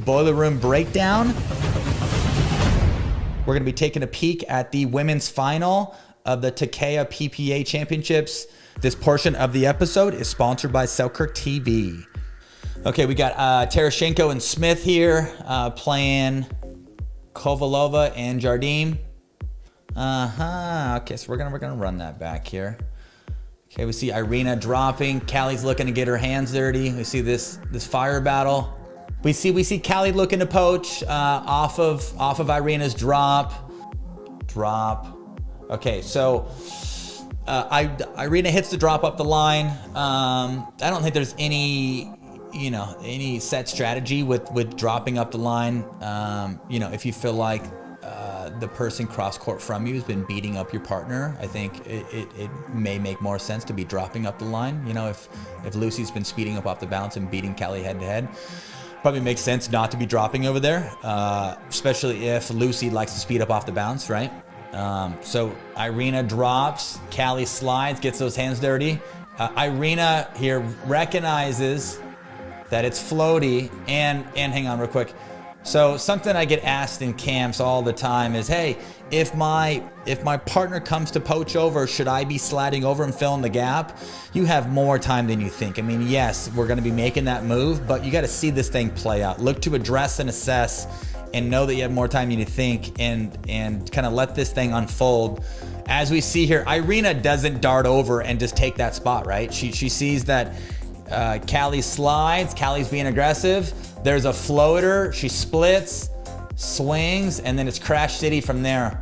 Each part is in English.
Boiler Room Breakdown. We're going to be taking a peek at the women's final of the Takeya PPA Championships. This portion of the episode is sponsored by Selkirk TV. Okay, we got Tereschenko and Smith here playing Kovalova and Jardim. Okay, so we're gonna run that back here. Okay, we see Irina dropping. Callie's looking to get her hands dirty. We see this fire battle. We see Callie looking to poach off of Irina's drop. Okay, so Irina hits the drop up the line. I don't think there's any set strategy with dropping up the line. If you feel like the person cross court from you has been beating up your partner, I think it may make more sense to be dropping up the line. If Lucy's been speeding up off the bounce and beating Callie head to head, probably makes sense not to be dropping over there, especially if Lucy likes to speed up off the bounce, right? So Irina drops, Callie slides, gets those hands dirty. Irina here recognizes that it's floaty, and hang on real quick. So something I get asked in camps all the time is, hey, if my partner comes to poach over, should I be sliding over and filling the gap? You have more time than you think. I mean, yes, we're gonna be making that move, but you gotta see this thing play out. Look to address and assess and know that you have more time than you think, and kind of let this thing unfold. As we see here, Irina doesn't dart over and just take that spot, right? She sees that Callie slides, Callie's being aggressive. There's a floater, she splits, swings, and then it's Crash City from there.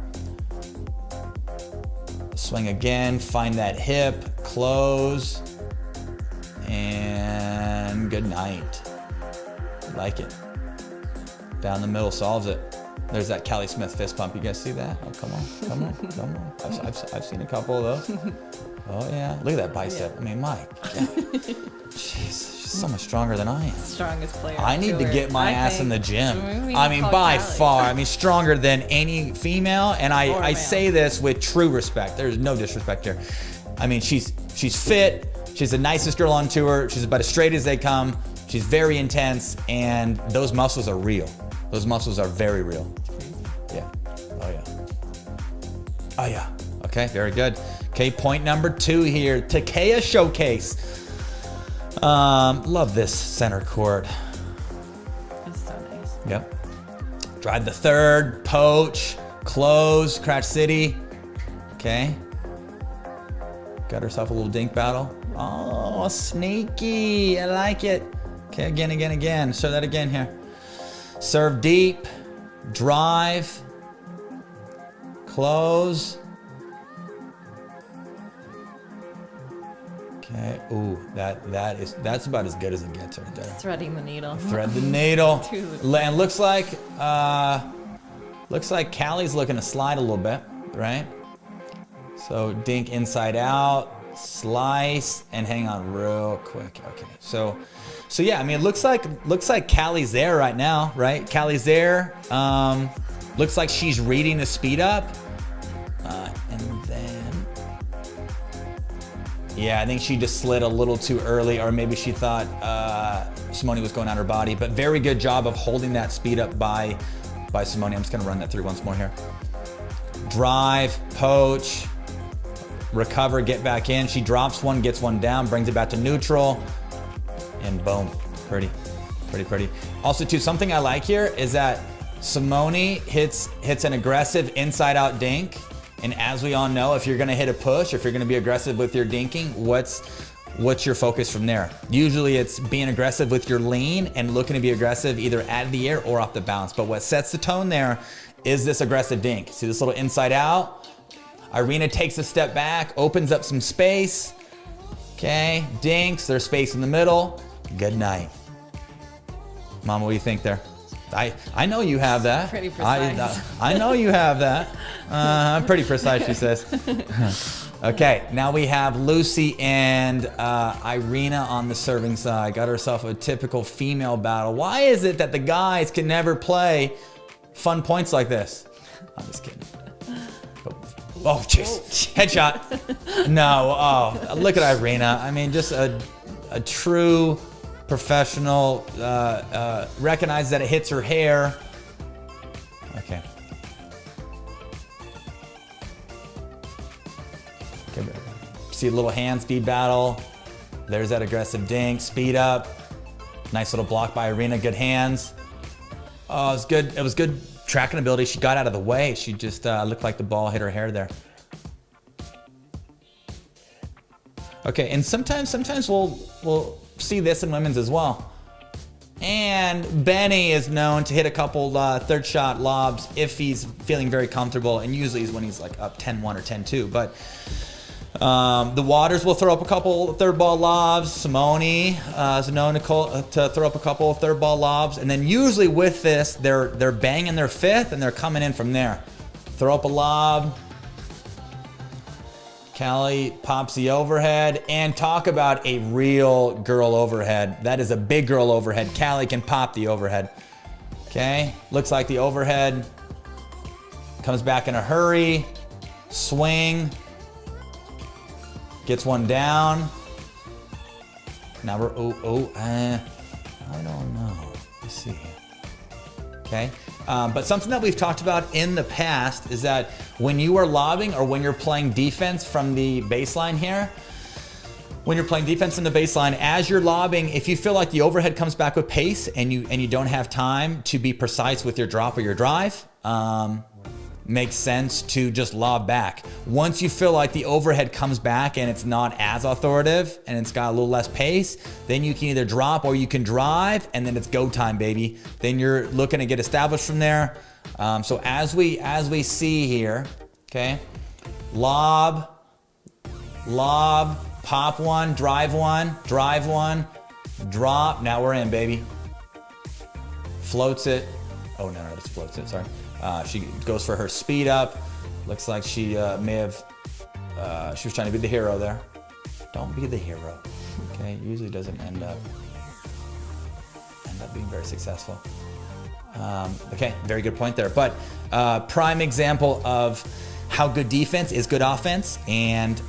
Swing again, find that hip, close, and good night. Like it. Down the middle, solves it. There's that Callie Smith fist pump. You guys see that? Oh, come on. I've seen a couple of those. Oh yeah, look at that bicep. Yeah. I mean, my God. Jeez, she's so much stronger than I am. Strongest player. I need to get my ass in the gym. I mean, by far. I mean, stronger than any female. And I say this with true respect. There's no disrespect here. I mean, she's fit. She's the nicest girl on tour. She's about as straight as they come. She's very intense, and those muscles are real. Those muscles are very real. Yeah. Oh yeah. Okay, very good. Okay, point number 2 here. Takeya showcase. Love this center court. It's so nice. Yep. Drive the third, poach, close, Crash City. Okay. Got herself a little dink battle. Oh, sneaky. I like it. Okay, again. Show that again here. Serve deep, drive, close. Okay, ooh, that's about as good as it gets right there. Threading the needle. Thread the needle. And looks like Callie's looking to slide a little bit, right? So dink inside out, slice, and hang on real quick. Okay, so yeah, I mean, it looks like Callie's there right now, right? Callie's there. Looks like she's reading the speed up, and then, yeah, I think she just slid a little too early, or maybe she thought Simone was going out her body. But very good job of holding that speed up by Simone. I'm just gonna run that through once more here. Drive, poach, recover, get back in. She drops one, gets one down, brings it back to neutral, and boom, pretty. Also too, something I like here is that Simone hits an aggressive inside out dink. And as we all know, if you're gonna hit a push, if you're gonna be aggressive with your dinking, what's your focus from there? Usually it's being aggressive with your lean and looking to be aggressive either out of the air or off the bounce. But what sets the tone there is this aggressive dink. See this little inside out? Irina takes a step back, opens up some space. Okay, dinks, there's space in the middle. Good night. Mama, what do you think there? I know you have that. Pretty precise. I know you have that. I'm pretty precise, she says. Okay, now we have Lucy and Irina on the serving side. Got herself a typical female battle. Why is it that the guys can never play fun points like this? I'm just kidding. Oh, jeez. Headshot. No, oh, look at Irina. I mean, just a true professional, recognizes that it hits her hair. Okay. See a little hand speed battle. There's that aggressive dink, speed up. Nice little block by Irina, good hands. Oh, it was good. It was good tracking ability. She got out of the way. She just looked like the ball hit her hair there. Okay, and sometimes we'll see this in women's as well. And Benny is known to hit a couple third shot lobs if he's feeling very comfortable, and usually is when he's like up 10-1 or 10-2. But the Waters will throw up a couple third ball lobs. Simone is known to throw up a couple third ball lobs, and then usually with this, they're banging their fifth and they're coming in from there. Throw up a lob. Callie pops the overhead, and talk about a real girl overhead. That is a big girl overhead. Callie can pop the overhead. Okay, looks like the overhead comes back in a hurry. Swing. Gets one down. Now we're, I don't know. Let's see. Okay. But something that we've talked about in the past is that when you are lobbing or when you're playing defense from the baseline here, when you're playing defense in the baseline, as you're lobbing, if you feel like the overhead comes back with pace and you don't have time to be precise with your drop or your drive, makes sense to just lob back. Once you feel like the overhead comes back and it's not as authoritative and it's got a little less pace, then you can either drop or you can drive, and then it's go time, baby. Then you're looking to get established from there. So as we see here, okay, lob, pop one, drive one, drop. Now we're in, baby. Floats it. Oh no, just floats it. Sorry. She goes for her speed up. Looks like she may have, she was trying to be the hero there. Don't be the hero, okay? Usually doesn't end up being very successful. Okay, very good point there. But prime example of how good defense is good offense. And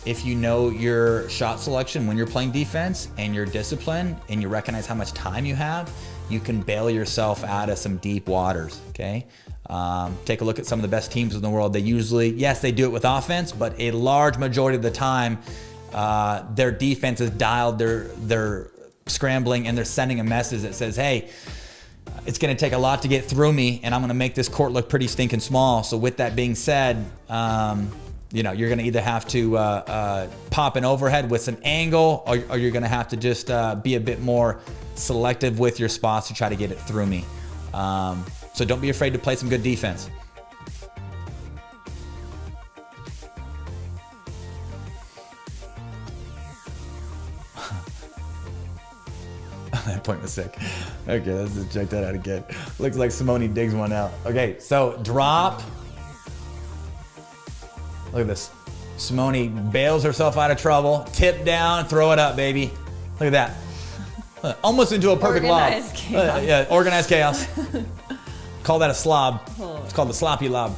if you know your shot selection when you're playing defense and you're disciplined and you recognize how much time you have, you can bail yourself out of some deep waters, okay? Take a look at some of the best teams in the world. They usually, yes, they do it with offense, but a large majority of the time, their defense is dialed, they're scrambling, and they're sending a message that says, hey, it's gonna take a lot to get through me, and I'm gonna make this court look pretty stinking small. So with that being said, you know, you're gonna either have to pop an overhead with some angle, or you're gonna have to just be a bit more selective with your spots to try to get it through me. So don't be afraid to play some good defense. That point was sick. Okay, let's just check that out again. Looks like Simone digs one out. Okay, so drop. Look at this. Simone bails herself out of trouble. Tip down, throw it up, baby. Look at that. Almost into a perfect Organized lob. chaos. Yeah, organized chaos. Call that a slob. It's called the sloppy lob.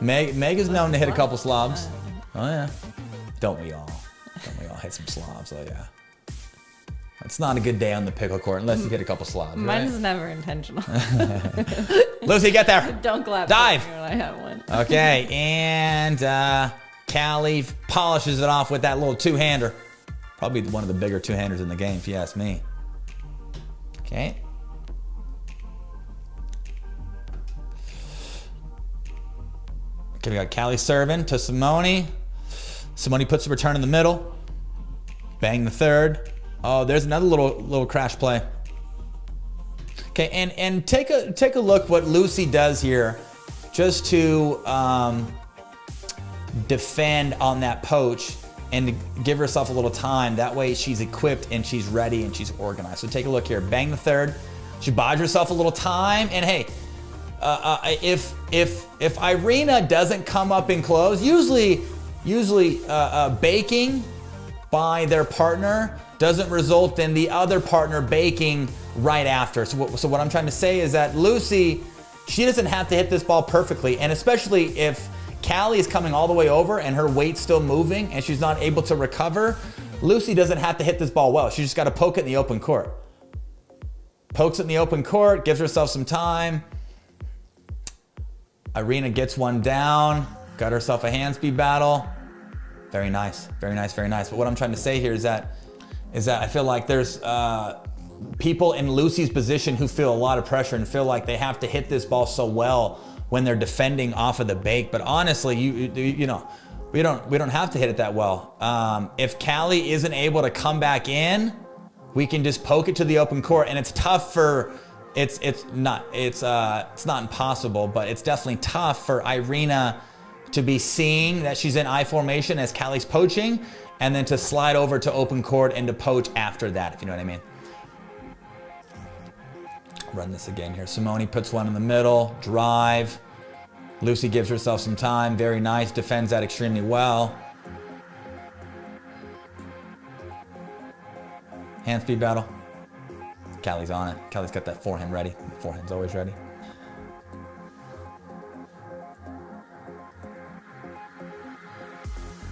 Meg is known to hit a couple slobs. Oh yeah. Don't we all? Don't we all hit some slobs? Oh yeah. It's not a good day on the pickle court unless you hit a couple slobs. Mine's right? never intentional. Lucy, get there. Don't clap. Dive. When I have one. Okay, and Callie polishes it off with that little two-hander. Probably one of the bigger two-handers in the game, if you ask me. Okay. Okay, we got Callie serving to Simone. Simone puts the return in the middle. Bang the third. Oh, there's another little crash play. Okay, and take a look what Lucy does here, just to defend on that poach and to give herself a little time. That way she's equipped and she's ready and she's organized. So take a look here. Bang the third. She buys herself a little time, and hey, if Irina doesn't come up and close, usually baking by their partner doesn't result in the other partner baking right after. So what I'm trying to say is that Lucy, she doesn't have to hit this ball perfectly, and especially if Callie is coming all the way over and her weight's still moving and she's not able to recover, Lucy doesn't have to hit this ball well. She just got to poke it in the open court. Pokes it in the open court, gives herself some time. Irina gets one down, got herself a hand speed battle. Very nice, very nice, very nice. But what I'm trying to say here is that I feel like there's people in Lucy's position who feel a lot of pressure and feel like they have to hit this ball so well when they're defending off of the bake. But honestly, you know, we don't have to hit it that well. If Callie isn't able to come back in, we can just poke it to the open court, and it's tough for. It's not impossible, but it's definitely tough for Irina to be seeing that she's in I formation as Callie's poaching, and then to slide over to open court and to poach after that, if you know what I mean. Run this again here. Simone puts one in the middle, drive. Lucy gives herself some time, very nice, defends that extremely well. Hand speed battle. Callie's on it. Callie's got that forehand ready. Forehand's always ready.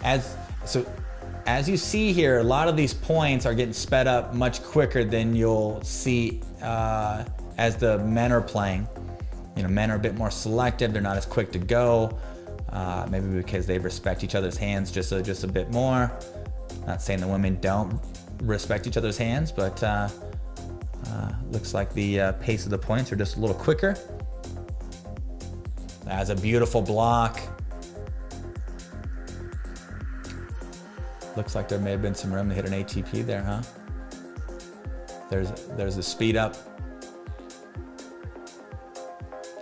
As you see here, a lot of these points are getting sped up much quicker than you'll see as the men are playing. You know, men are a bit more selective. They're not as quick to go. Maybe because they respect each other's hands just a bit more. Not saying the women don't respect each other's hands, but looks like the pace of the points are just a little quicker. That's a beautiful block. Looks like there may have been some room to hit an ATP there, huh? There's a speed up.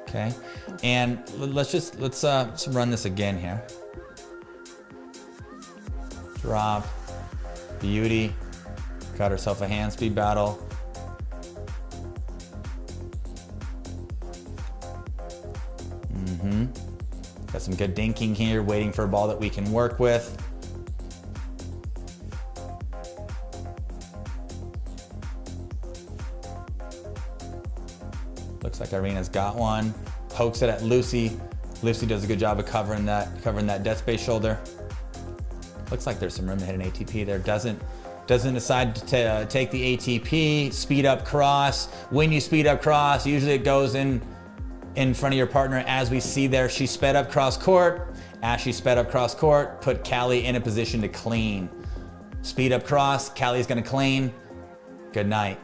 Okay, and let's run this again here. Drop, beauty, got herself a hand speed battle. Got some good dinking here, waiting for a ball that we can work with. Looks like Irina's got one. Pokes it at Lucy. Lucy does a good job of covering that dead space shoulder. Looks like there's some room to hit an ATP there. Doesn't decide to take the ATP. Speed up cross. When you speed up cross, usually it goes in front of your partner. As we see there, she sped up cross court. As she sped up cross court, put Callie in a position to clean. Speed up cross, Callie's gonna clean. Good night.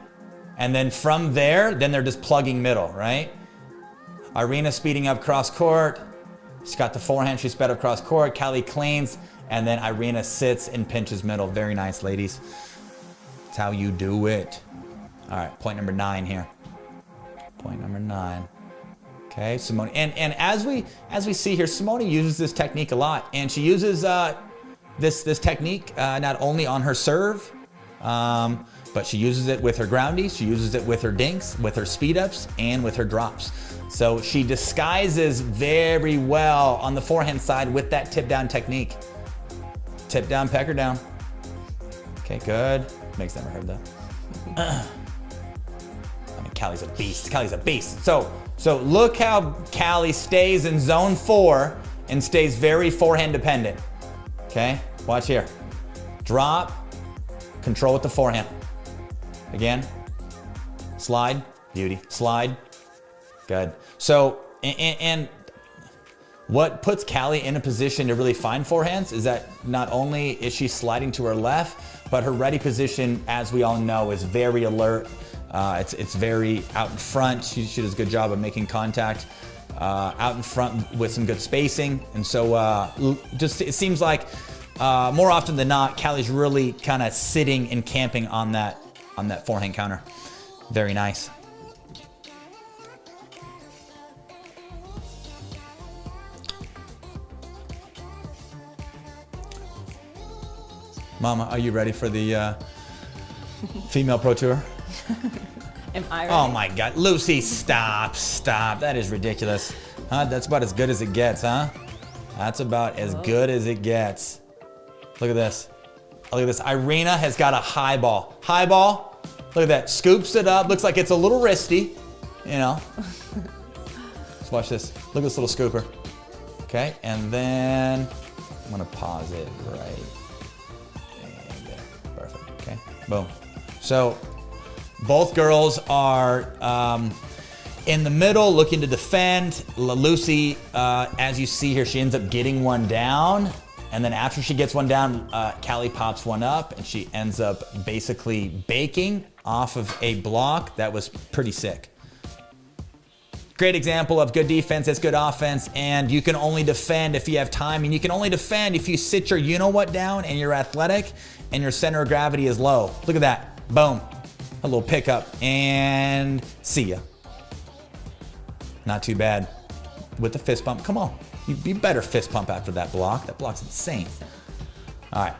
And then from there, then they're just plugging middle, right? Irina speeding up cross court. She's got the forehand, she sped up cross court. Callie cleans, and then Irina sits and pinches middle. Very nice, ladies. That's how you do it. All right, point number 9 here. Point number 9. Okay, Simone, and as we see here, Simone uses this technique a lot, and she uses this technique not only on her serve, but she uses it with her groundies, she uses it with her dinks, with her speed ups, and with her drops. So she disguises very well on the forehand side with that tip down technique. Tip down, pecker down. Okay, good. Meg's never heard that. I mean, Callie's a beast. Callie's a beast. So look how Callie stays in zone 4 and stays very forehand dependent. Okay, watch here. Drop, control with the forehand. Again, slide, beauty, slide, good. So, and what puts Callie in a position to really find forehands is that not only is she sliding to her left, but her ready position, as we all know, is very alert. It's very out in front. She does a good job of making contact out in front with some good spacing. And so just it seems like more often than not, Callie's really kind of sitting and camping on that forehand counter. Very nice. Mama, are you ready for the female pro tour? Am I ready? Oh my God, Lucy, stop. That is ridiculous. Huh? That's about as good as it gets, huh? That's about as good as it gets. Look at this. Look at this. Irina has got a high ball. High ball. Look at that. Scoops it up. Looks like it's a little wristy, you know. Let's watch this. Look at this little scooper. Okay, and then I'm gonna pause it right there. Boom. So both girls are in the middle looking to defend. Lucy, as you see here, she ends up getting one down. And then after she gets one down, Callie pops one up and she ends up basically baking off of a block that was pretty sick. Great example of good defense, it's good offense, and you can only defend if you have time, and you can only defend if you sit your you-know-what down and you're athletic and your center of gravity is low. Look at that. Boom. A little pickup, and see ya. Not too bad. With the fist pump, come on. You better fist pump after that block. That block's insane. All right.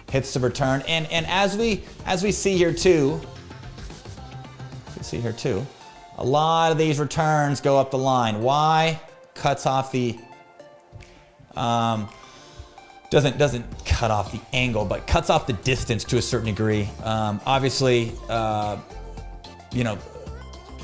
Hits the return, and as we see here too, a lot of these returns go up the line. Why? Cuts off the doesn't cut off the angle, but cuts off the distance to a certain degree. Obviously, you know,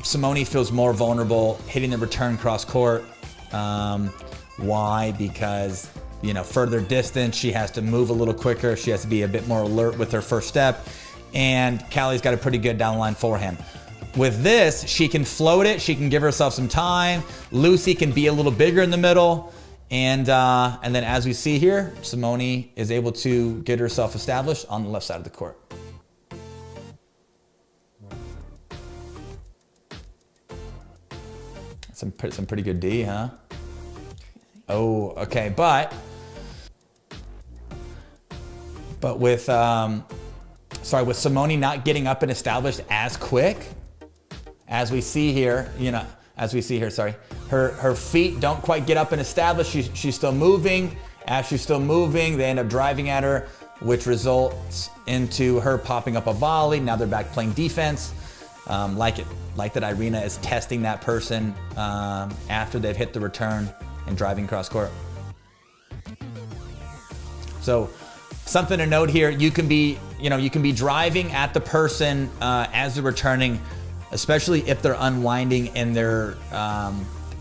Simone feels more vulnerable hitting the return cross court. Why? Because, you know, further distance, she has to move a little quicker. She has to be a bit more alert with her first step. And Callie's got a pretty good downline forehand. With this, she can float it. She can give herself some time. Lucy can be a little bigger in the middle. And then as we see here, Simone is able to get herself established on the left side of the court. Some pretty good D, huh? Oh, okay, but with with Simone not getting up and established as quick as we see here, her feet don't quite get up and established. She's still moving. As she's still moving, they end up driving at her, which results into her popping up a volley. Now they're back playing defense. Like that Irina is testing that person after they've hit the return and driving cross court. So something to note here, you can be driving at the person as they're returning, especially if they're unwinding and they're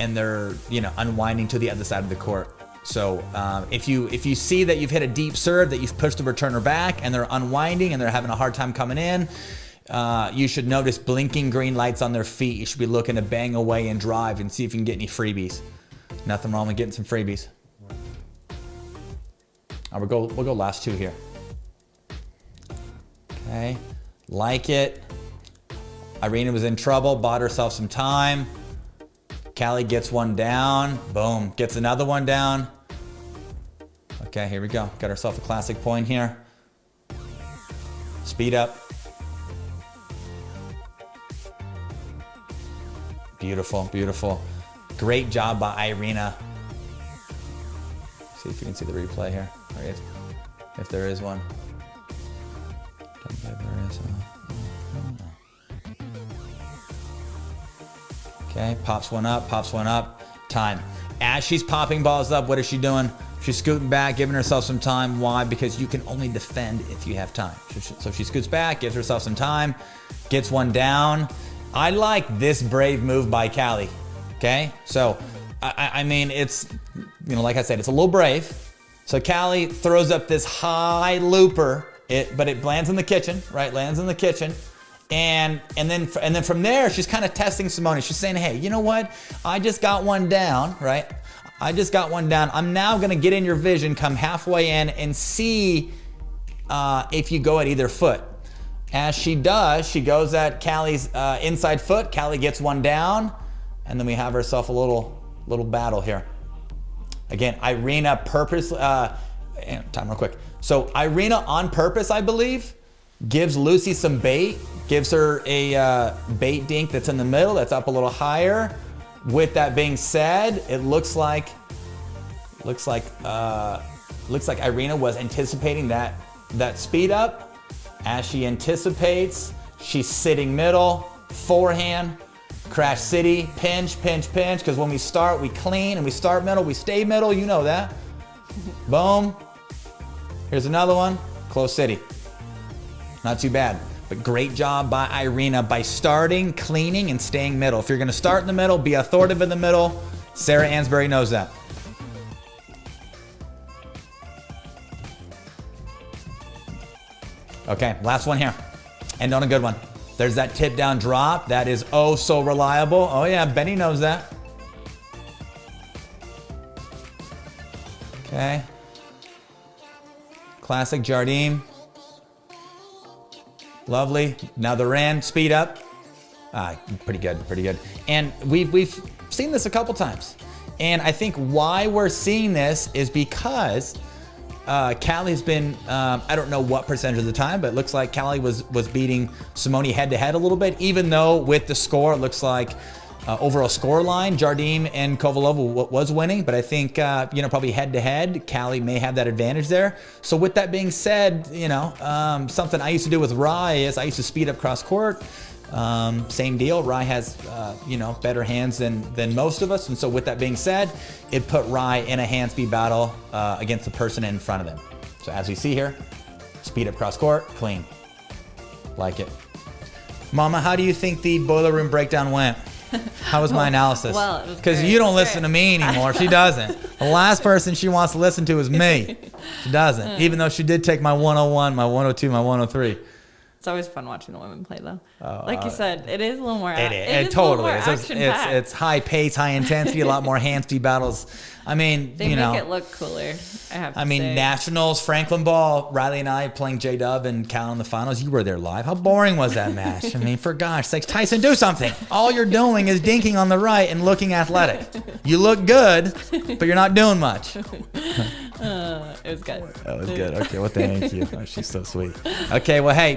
unwinding to the other side of the court. So if you see that you've hit a deep serve, that you've pushed the returner back and they're unwinding and they're having a hard time coming in, you should notice blinking green lights on their feet. You should be looking to bang away and drive and see if you can get any freebies. Nothing wrong with getting some freebies. All right, we'll go last two here. Okay, like it. Irina was in trouble, bought herself some time. Callie gets one down. Boom, gets another one down. Okay, here we go. Got herself a classic point here. Speed up. Beautiful, beautiful. Great job by Irina. See if you can see the replay here. If there is one. Okay, pops one up, time. As she's popping balls up, what is she doing? She's scooting back, giving herself some time. Why? Because you can only defend if you have time. So she scoots back, gives herself some time, gets one down. I like this brave move by Callie, okay? So, I mean, it's, like I said, it's a little brave. So Callie throws up this high looper, but it lands in the kitchen, right? Lands in the kitchen. And then from there, she's kind of testing Simone. She's saying, hey, you know what? I just got one down, right? I just got one down. I'm now going to get in your vision, come halfway in, and see if you go at either foot. As she does, she goes at Callie's inside foot. Callie gets one down, and then we have ourselves a little battle here. Again, Irina time real quick. So Irina on purpose, I believe, gives Lucy some bait, gives her a bait dink that's in the middle, that's up a little higher. With that being said, it looks like Irina was anticipating that speed up. As she anticipates, she's sitting middle, forehand, crash city, pinch, because when we start, we clean, and we start middle, we stay middle, you know that. Boom. Here's another one, close city. Not too bad, but great job by Irina by starting, cleaning, and staying middle. If you're gonna start in the middle, be authoritative in the middle. Sarah Ansbury knows that. Okay, last one here. And on a good one. There's that tip down drop. That is oh so reliable. Oh yeah, Benny knows that. Okay. Classic Jardim. Lovely. Now the Ran, speed up. Pretty good, pretty good. And we've seen this a couple times. And I think why we're seeing this is because Callie's been, I don't know what percentage of the time, but it looks like Callie was beating Simone head to head a little bit, even though with the score, it looks like overall score line, Jardim and Kovalova was winning, but I think, probably head to head, Callie may have that advantage there. So with that being said, something I used to do with Rye is I used to speed up cross court. Same deal. Rye has, better hands than most of us. And so with that being said, it put Rye in a hand speed battle against the person in front of him. So as we see here, speed up cross court, clean. Like it. Mama, how do you think the boiler room breakdown went? How was my analysis? Well, it was because great. you don't listen to me anymore. She doesn't. The last person she wants to listen to is me. She doesn't. Even though she did take my 101, my 102, my 103. It's always fun watching the women play, though. Like you said, it is a little more. It totally is. It's high pace, high intensity, a lot more hand speed battles. I mean, they make it look cooler. I mean, say. Nationals, Franklin Ball, Riley and I playing J-Dub and Cal in the finals. You were there live. How boring was that match? I mean, for gosh sakes, Tyson, do something. All you're doing is dinking on the right and looking athletic. You look good, but you're not doing much. It was good. That was good. Okay, well, thank you. Oh, she's so sweet. Okay, well, hey.